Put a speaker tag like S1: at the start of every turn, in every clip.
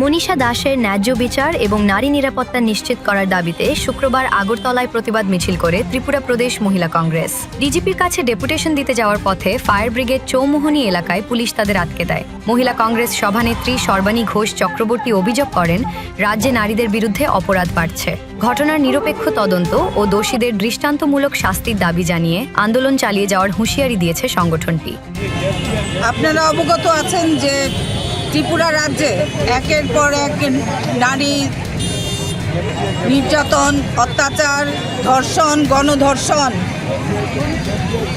S1: মনীষা দাসের ন্যায্য বিচার এবং নারী নিরাপত্তা নিশ্চিত করার দাবিতে শুক্রবার আগরতলায় প্রতিবাদ মিছিল করে ত্রিপুরা প্রদেশ মহিলা কংগ্রেস। ডিজিপির কাছে ডেপুটেশন দিতে যাওয়ার পথে ফায়ার ব্রিগেড চৌমোহনী এলাকায় পুলিশ তাদের আটকে দেয়। মহিলা কংগ্রেস সভানেত্রী সর্বাণী ঘোষ চক্রবর্তী অভিযোগ করেন, রাজ্যে নারীদের বিরুদ্ধে অপরাধ বাড়ছে। ঘটনার নিরপেক্ষ তদন্ত ও দোষীদের দৃষ্টান্তমূলক শাস্তির দাবি জানিয়ে আন্দোলন চালিয়ে যাওয়ার হুঁশিয়ারি দিয়েছে সংগঠনটি।
S2: আপনারা অবগত আছেন যে ত্রিপুরা রাজ্যে একের পর এক নারী নির্যাতন, অত্যাচার, ধর্ষণ, গণধর্ষণ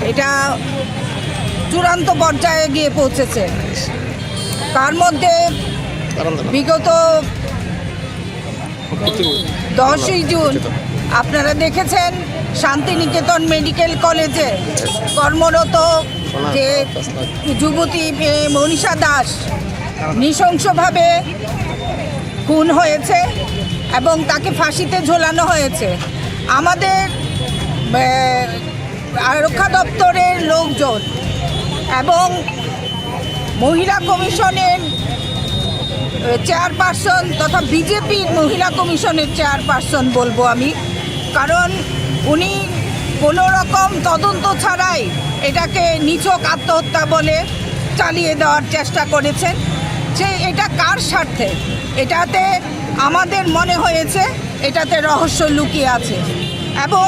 S2: এটা চূড়ান্ত পর্যায়ে গিয়ে পৌঁছেছে। তার মধ্যে বিগত 10ই জুন আপনারা দেখেছেন শান্তিনিকেতন মেডিকেল কলেজে কর্মরত যে যুবতী মনীষা দাস নৃশংসভাবে খুন হয়েছে এবং তাকে ফাঁসিতে ঝোলানো হয়েছে। আমাদের আরক্ষা দপ্তরের লোকজন এবং মহিলা কমিশনের চেয়ারপারসন তথা বিজেপির মহিলা কমিশনের চেয়ারপারসন বলবো আমি, কারণ উনি কোনো রকম তদন্ত ছাড়াই এটাকে নিছক আত্মহত্যা বলে চালিয়ে দেওয়ার চেষ্টা করেছেন। যে এটা কার স্বার্থে, এটাতে আমাদের মনে হয়েছে এটাতে রহস্য লুকিয়ে আছে এবং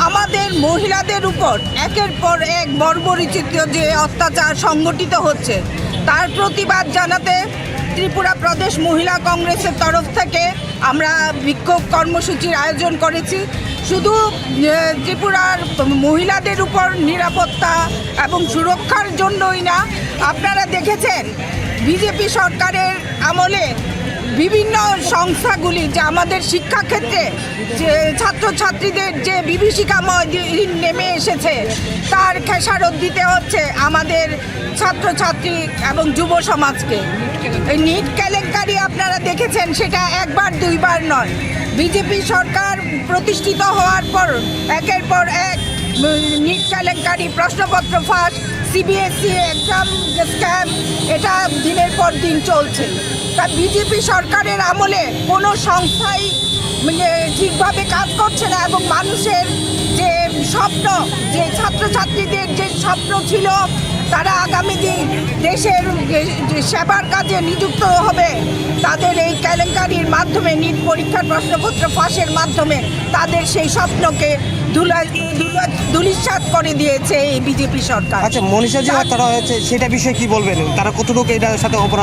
S2: আমাদের মহিলাদের উপর একের পর এক বর্বরচিত যে অত্যাচার সংগঠিত হচ্ছে তার প্রতিবাদ জানাতে ত্রিপুরা প্রদেশ মহিলা কংগ্রেসের তরফ থেকে আমরা বিক্ষোভ কর্মসূচির আয়োজন করেছি। শুধু ত্রিপুরার মহিলাদের উপর নিরাপত্তা এবং সুরক্ষার জন্যই না, আপনারা দেখেছেন বিজেপি সরকারের আমলে বিভিন্ন সংস্থাগুলি যে আমাদের শিক্ষাক্ষেত্রে যে ছাত্রছাত্রীদের যে বিভীষিকাময় দিন নেমে এসেছে তার খেসারত দিতে হচ্ছে আমাদের ছাত্রছাত্রী এবং যুব সমাজকে। এই নিট কেলেঙ্কারি আপনারা দেখেছেন, সেটা একবার দুইবার নয়। বিজেপি সরকার প্রতিষ্ঠিত হওয়ার পর একের পর এক নিট কেলেঙ্কারি, প্রশ্নপত্র ফাঁস, সিবিএসই এক্সাম স্ক্যাম, এটা দিনের পর দিন চলছে। তা বিজেপি সরকারের আমলে কোনো সংস্থাই ঠিকভাবে কাজ করছে না এবং মানুষের যে স্বপ্ন, যে ছাত্রছাত্রীদের যে স্বপ্ন ছিল তারা আগামী দিন দেশের সেবার কাজে নিযুক্ত হবে, তাদের এই কেলেঙ্কারির মাধ্যমে নিট পরীক্ষার প্রশ্নপত্র ফাঁসের মাধ্যমে তাদের সেই স্বপ্নকে ধূলিসাৎ করে দিয়েছে এই বিজেপি সরকার।
S3: আচ্ছা, মনীষা যে হত্যাটা হয়েছে সেটা বিষয়ে কি বলবেন? তারা কতটুকু এটার সাথে অপরাধ